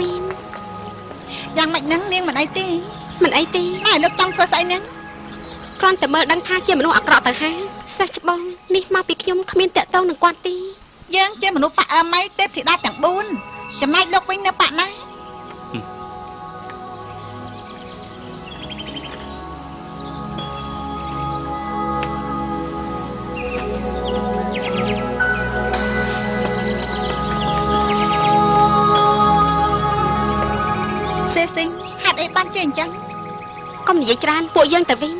មាន យ៉ាងម៉េចហ្នឹងនាងមិនអីទេ មិនអីទេ ណែលោកចង់ធ្វើស្អីហ្នឹង គ្រាន់តែមើលដឹងថាជាមនុស្សអាក្រក់ទៅហើយសិស្សច្បងនេះមកពីខ្ញុំគ្មានតាក់ទងនឹងគាត់ទេ យើងជាមនុស្សប៉ាអឺម៉ៃទេពធីតាទាំង4ចំណែកលោកវិញនៅប៉ាណាសេស៊ីងហាត់អីបានជាអញ្ចឹង កុំនិយាយច្រើនពួកយើងទៅវិញ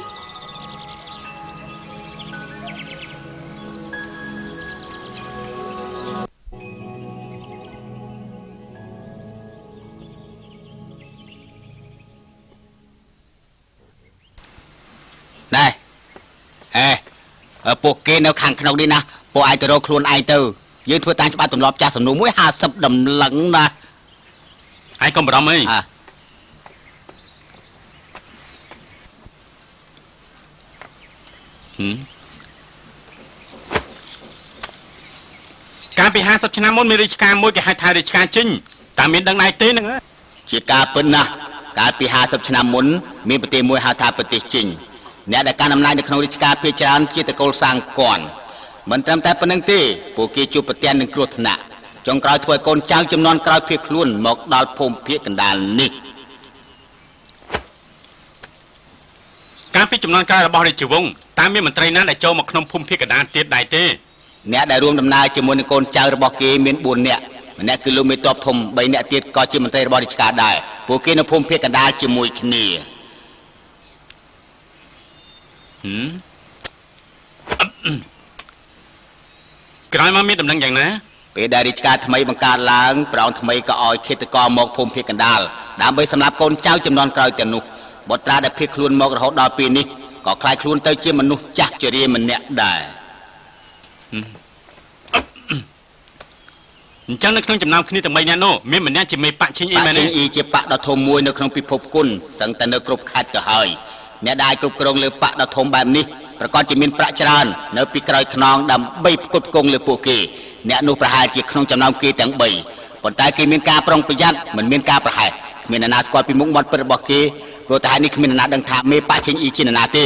ណែពួកគេនៅខាងក្នុងនេះណាពួកឯងទៅរកខ្លួនឯងទៅយើងធ្វើតាមច្បាប់ទម្លាប់ចាស់សំណួរមួយ50ដំឡឹងណាឯងកុំបារម្ភអីកាលពី50ឆ្នាំមុនមានរាជការមួយគេហៅថារាជការជិញតើមានដឹងណៃទេហ្នឹងជាការពិតណាស់កាលពី50ឆ្នាំមុនមានប្រទេសមួយហៅថាប្រទេសជិញអ្នកដែលកាន់អំណាចនៅក្នុងរាជការភាគច្រើនជាតកូលសាងគន់មិនត្រឹមតែប៉ុណ្្នឹងទេពួកគេជួបប្រទះនឹងគ្រោះថ្នាក់ចុងក្រោយធ្វើឲ្យកូនចៅចំនួនក្រោយភៀសខ្លួនមកដល់ភូមិភាគកណ្ដាលនេះកាលពីចំនួនក្រោយរបស់រាជវង្សតើមានមន្ត្រីណាដែលចូលមកក្នុងភូមិភាគកណ្ដាលទៀតដែរទេអ្នកដែលរួមដំណើរជាមួយនឹងកូនចៅរបស់គេមាន4នាក់ម្នាក់គឺលោកមេតបធំ3នាក់ទៀតក៏ជាមន្ត្រីរបស់រាជការដែរពួកគេនៅភូមិភាគកណ្ដាលជាមួយគ្នាក្រោយមកមានដំណឹងយ៉ាងណាពេលដែលរាជការថ្មីបង្កើតឡើងប្រងថ្មីក៏ឲ្យឃាតករមកភូមិភាគកណ្ដាលដើម្បីសម្លាប់កូនចៅចំនួនក្រោយទាំងនោះបុត្រាដែលភៀសខ្លួនមករហូតដល់ពេលនេះក៏คล้ายខ្លួនទៅជាមនុស្សចាស់ជរាម្នាក់ដែរអញ្ចឹងនៅក្នុងចំណោមគ្នាទាំង3នាក់នោះមានម្នាក់ជាមេបកឈិញអ៊ីមែនទេឈិញអ៊ីជាបកដ៏ធំមួយនៅក្នុងពិភពគុណសឹងតែនៅគ្រប់ខេត្តទៅហើយអ្នកដែលគ្រប់គ្រងលើបកដ៏ធំបែបនេះប្រកាសជាមានប្រាក់ច្រើននៅពីក្រោយខ្នងដើម្បីផ្គត់ផ្គង់លើពួកគេអ្នកនោះប្រហែលជាក្នុងចំណោមគេទាំង3ប៉ុន្តែគេមានការប្រុងប្រយ័ត្នមិនមានការប្រហែសគ្មានអ្នកណាស្គាល់ពីមុខមាត់ពិតរបស់គេព្រោះតែហេតុនេះគ្មានអ្នកណាដឹងថាមេបកឈិញអ៊ីជាអ្នកណាទេ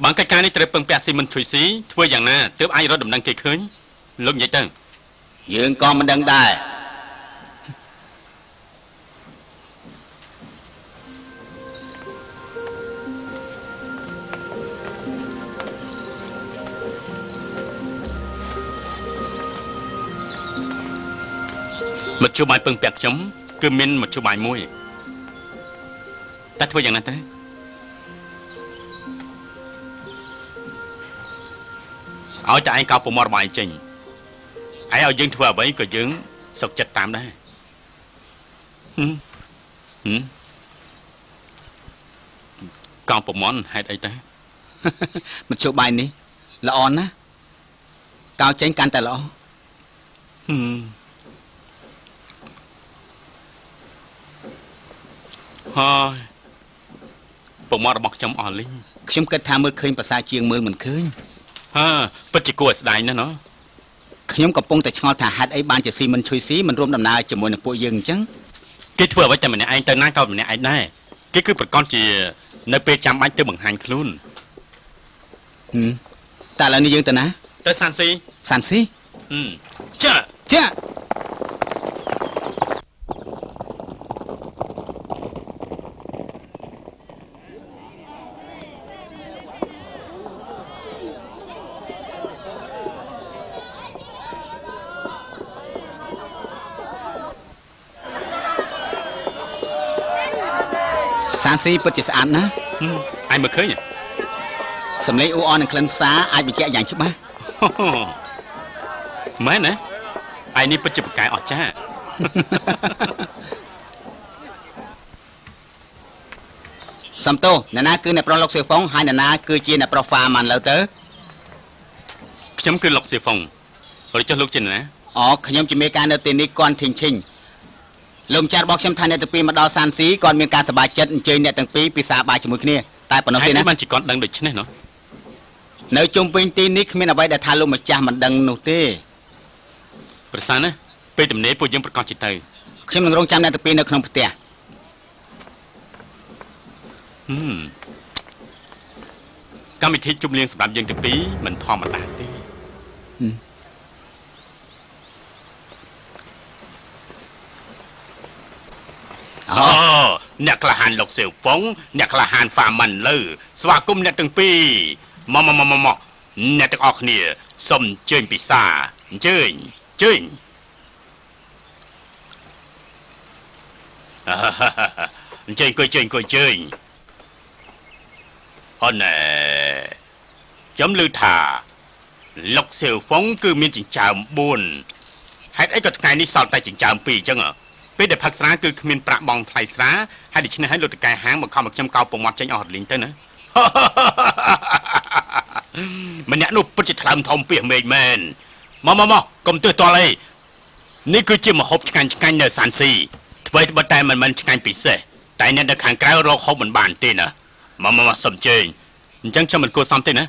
បានកិច្ចការនេះត្រូវពឹងពាក់ស៊ីមិនជួយស៊ីធ្វើយ៉ាងណាទើបអាចរកដំណឹងគេឃើញលោកនិយាយទៅយើងក៏មិនដឹងដែរមធ្យោបាយពឹងពាក់ខ្ញុំគឺមានមធ្យោបាយមួយតែធ្វើយ៉ាងណាទៅឲ្យតែឯងកោបប្រមាត់របស់ឯងចេញឯងឲ្យយើងធ្វើអ្វីក៏យើងសុខចិត្តតាមដែរកោបប្រមាត់ហេតុអីទៅមធ្យោបាយនេះល្អណាស់កោចេញកាន់តែល្អហើយប្រមាត់របស់ខ្ញុំអស់លីងខ្ញុំគិតថាមើលឃើញប្រសើរជាងមើលមិនឃើញពិតជាគួរស្ដាយណាស់ណោះខ្ញុំកំពុងតែឆ្ងល់ថាហេតុអីបានជាស៊ីមិនជួយស៊ីមិនរួមដំណើរជាមួយនឹងពួកយើងអញ្ចឹងគេធ្វើអ្វីតែម្នាក់ឯងទៅណាក៏ម្នាក់ឯងដែរគេគឺប្រកាសជានៅពេលចាំបាច់ទៅបង្ហាញខ្លួនតែឥឡូវនេះយើងទៅណាទៅសាន់ស៊ីចាសានស៊ីពិតជាស្អាតណាស់ឯងមើលឃើញសំឡេងអ៊ូអរនិងក្លិនផ្សាអាចបញ្ជាក់យ៉ាងច្បាស់មែនណាឯងនេះពិតជាប្រកែអស្ចារ្យសំទោអ្នកណាគឺអ្នកប្រុសលោកសៀហ្វុងហើយអ្នកណាគឺជាអ្នកប្រុសហ្វាម៉ាន់លើទៅខ្ញុំគឺលោកសៀហ្វុងហើយចុះលោកជាណាខ្ញុំជាមេការនៅទីនេះគាត់ធីងឈិញលោកម្ចាស់របស់ខ្ញុំថាអ្នកទាំងពីរមកដល់សានស៊ីគាត់មានការសប្បាយចិត្តអញ្ជើញអ្នកទាំងពីរពិសាបាយជាមួយគ្នាតែប៉ុណ្ណោះទេណាបានជាគាត់ដឹងដូច្នេះណោះនៅជុំវិញទីនេះគ្មានអ្វីដែលថាលោកម្ចាស់មិនដឹងនោះទេប្រសាណា ពេលទំនេរពួកយើងប្រកាសជាទៅ ខ្ញុំនឹងរងចាំអ្នកទាំងពីរនៅក្នុងផ្ទះ កម្មវិធីជុំលៀងសម្រាប់យើងទាំងពីរមិនធម្មតាទេ អូអ្នកក្លាហានលោកសៀវហ្វុងអ្នកក្លាហានហ្វាម៉ាន់លើស្វាគមន៍អ្នកទាំងពីរមកអ្នកទាំងអស់គ្នាសូមអញ្ជើញពិសាអញ្ជើញអញ្ជើញអង្គុយជើញអូនចាំឮថាលោកសៀវហ្វុងគឺមានចិញ្ចើម4ហេតុអីក៏ថ្ងៃនេះសល់តែចិញ្ចើម2អញ្ចឹង ពេលដែលផឹកស្រាគឺគ្មានប្រាក់បង់ថ្លៃស្រាហើយដូច្នេះហើយលោកតកែហាងបង្ខំឲ្យខ្ញុំកោបពងមាត់ចេញអស់រលីងទៅណា ម្នាក់នោះពិតជាថ្លើមធំពីមេឃមែនមកកុំទើសតល់អីនេះគឺជាម្ហូបឆ្ងាញ់នៅសាន់ស៊ីអ្វីត្បិតតែមិនឆ្ងាញ់ពិសេសតែអ្នកនៅខាងក្រៅរកហូបមិនបានទេណាមកសុំជើញអញ្ចឹងខ្ញុំមិនគួរសមទេណា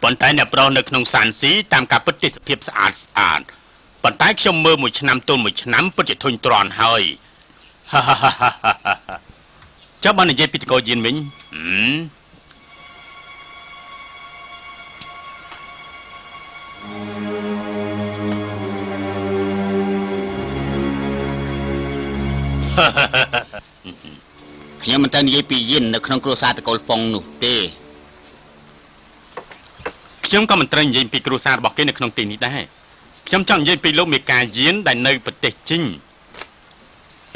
ប៉ុន្តែអ្នកប្រុសនៅក្នុងសាន់ស៊ីតាមការពិតទេសភាពស្អាត ប៉ុន្តែខ្ញុំមើលមួយឆ្នាំទល់មួយឆ្នាំពិតជាធុញទ្រាន់ហើយចាំបាននិយាយពីតកោយៀនមិញខ្ញុំមិនទៅនិយាយពីយៀននៅក្នុងគ្រួសារតកូលហ្វុងនោះទេខ្ញុំក៏មិនត្រូវនិយាយពីគ្រួសាររបស់គេនៅក្នុងទីនេះដែរ ខ្ញុំចង់និយាយពីលោកមេកាយានដែលនៅប្រទេសចិន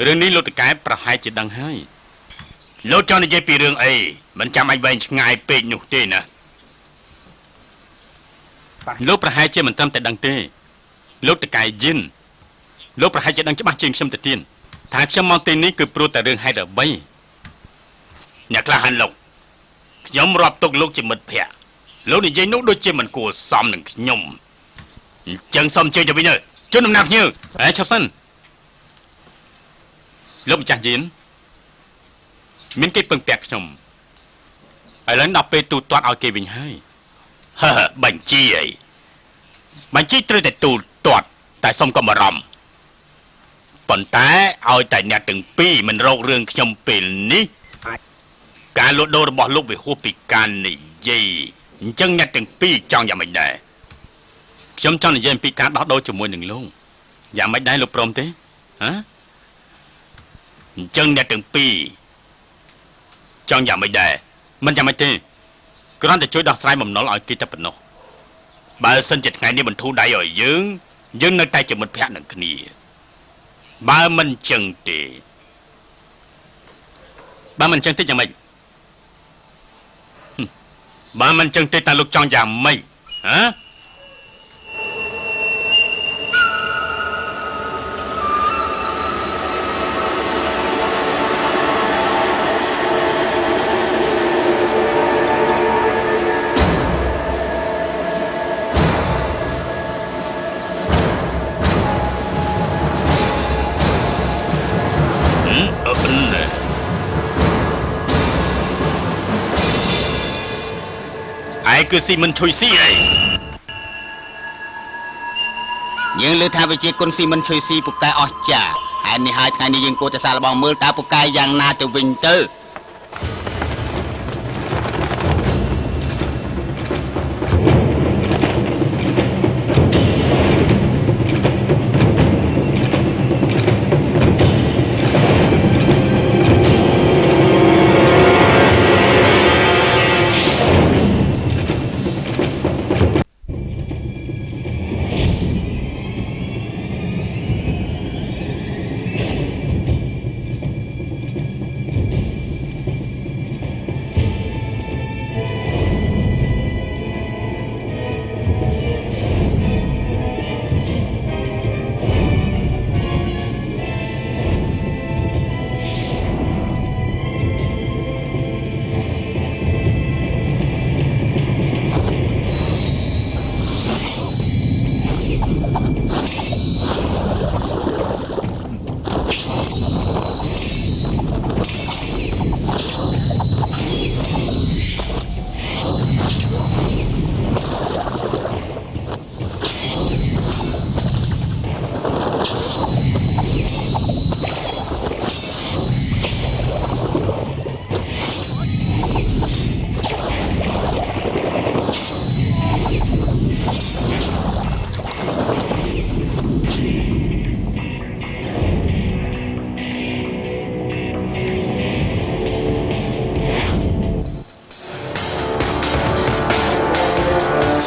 រឿងនេះលោកតកែប្រហែលជាដឹងហើយលោកចង់និយាយពីរឿងអីមិនចាំឲ្យវែងឆ្ងាយពេកនោះទេណាលោកប្រហែលជាមិនត្រឹមតែដឹងទេលោកតកែយានលោកប្រហែលជាដឹងច្បាស់ជាងខ្ញុំទៅទៀតថាខ្ញុំមកទីនេះគឺព្រោះតែរឿងហេតុអ្វីអ្នកខ្លះហានលោកខ្ញុំរាប់ទុកលោកជាមិត្តភក្តិលោកនិយាយនោះដូចជាមិនគួរសមនឹងខ្ញុំ ចឹងសុំជើញទៅវិញទៅជន់ដំណើរភ្ញៀវឈប់សិនលោកម្ចាស់យៀនមានគេពឹងពាក់ខ្ញុំឥឡូវដល់ពេលទូទាត់ឲ្យគេវិញហើយបញ្ជីអីបញ្ជីត្រូវតែទូទាត់តែសុំកុំបារម្ភប៉ុន្តែឲ្យតែអ្នកទាំងពីរមិនរករឿងខ្ញុំពេលនេះការលក់ដូររបស់លោកវាហួសពីការនិយាយអញ្ចឹងអ្នកទាំងពីរចង់យ៉ាងម៉េចដែរ ខ្ញុំចង់និយាយអំពីការដោះដូរជាមួយនឹងលោកយ៉ាងម៉េចដែរលោកព្រមទេហ៎អញ្ចឹងអ្នកទាំងពីរចង់យ៉ាងម៉េចដែរមិនយ៉ាងម៉េចទេគ្រាន់តែជួយដោះស្រាយបំណុលឲ្យគេតែប៉ុណ្ណោះបើសិនជាថ្ងៃនេះបន្ធូរដៃឲ្យយើងនៅតែជាមិត្តភក្តិនឹងគ្នាបើមិនចឹងទេបើមិនចឹងទេយ៉ាងម៉េចបើមិនចឹងទេតើលោកចង់យ៉ាងម៉េចហ៎ គឺស៊ីមិនឈុយស៊ីអីយើងលើថាវិជាគុណស៊ីមិនឈុយស៊ីពូកែអស់ចាហើយនេះហើយថ្ងៃនេះយើងគួរតែសាកល្បងមើលតើពូកែយ៉ាងណាទៅវិញទៅ អ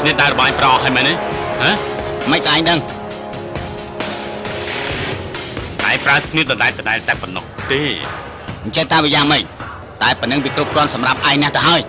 ស្នេហ៍ដែរបាយប្រអស់ហើយមែនទេហ៎ មិនក៏ឯងដឹង ឯងប្រើស្នេហ៍ដដែលតែប៉ុណ្ណោះទេ អញ្ចឹងតាមយ៉ាងម៉េចតែប៉ុណ្្នឹងវាគ្រប់គ្រាន់សម្រាប់ឯងណាស់ទៅហើយ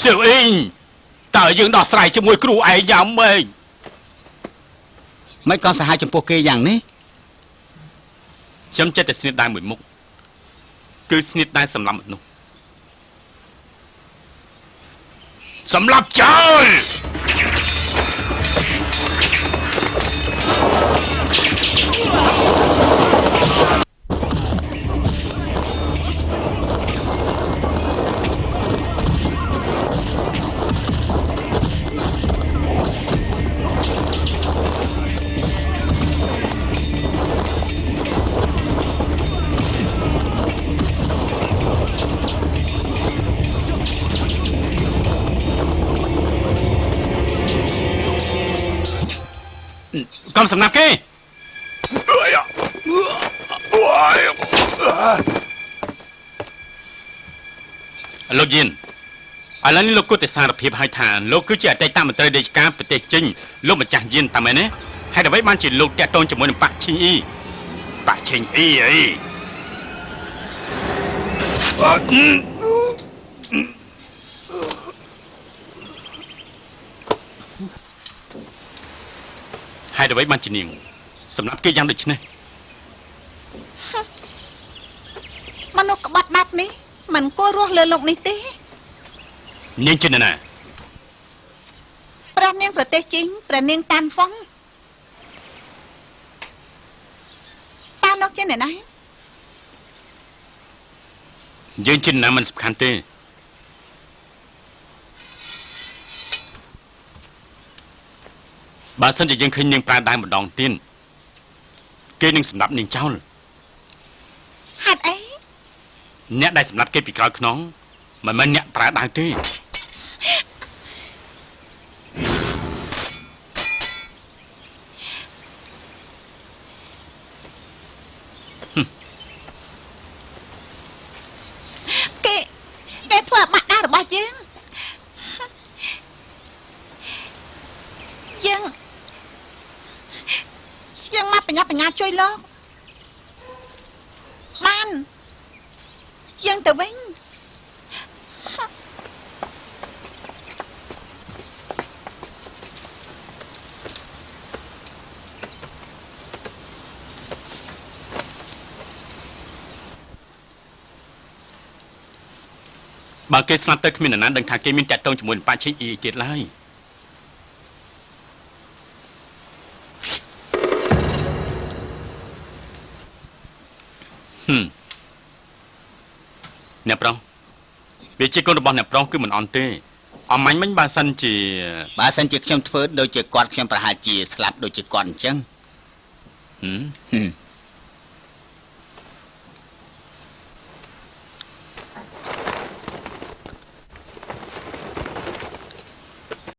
សិវអ៊ីងតើយើងដោះស្រាយជាមួយគ្រូឯងយ៉ាងម៉េច មិនក៏សហាយចំពោះគេយ៉ាងនេះ ខ្ញុំចិត្តតែស្នេហ៍ដែរមួយមុខគឺស្នេហ៍ដែរសម្រាប់មនុស្សសម្រាប់ចោល កំសំណាប់គេលោកយិនឥឡូវនេះលោកគូទិសារភាពឲ្យថាលោកគឺជាអតីតមន្ត្រីរាជការប្រទេសចិនលោកម្ចាស់យិនតាមមែនទេហើយអ្វីបានជាលោកតាក់ទងជាមួយនឹងប៉ាក់ឈីងអ៊ីអីហើយអ្វីបានជានាងសម្រាប់គេយ៉ាងដូចនេះ មនុស្សក្បត់បែបនេះមិនគួររស់លើโลกនេះទេ នាងជានរណា ព្រះនាងប្រទេសជីងព្រះនាងតានហ្វុងតាននោះជាអ្នកណា យើងជានរណាមិនសំខាន់ទេបើសិនជាយើងឃើញនាងប្រើដៃម្ដងទៀតគេនឹងសម្លាប់នាងចោល ហេតុអី អ្នកដែលសម្លាប់គេពីក្រោយខ្នងមិនមែនអ្នកប្រើដៃទេគេធ្វើបាក់ណារបស់យើងមកបញ្ញាជួយលោកបានយើងទៅវិញ បើគេស្លាប់ទៅគ្មាននរណាដឹងថាគេមានតាក់ទងជាមួយនឹងប៉ាឈីអ៊ីទៀតឡើយអ្នកប្រុសវាជាកូនរបស់អ្នកប្រុសគឺមិនអន់ទេអមាញ់មិញបើសិនជាខ្ញុំធ្វើដូចជាគាត់ខ្ញុំប្រហែលជាស្លាប់ដូចជាគាត់អញ្ចឹង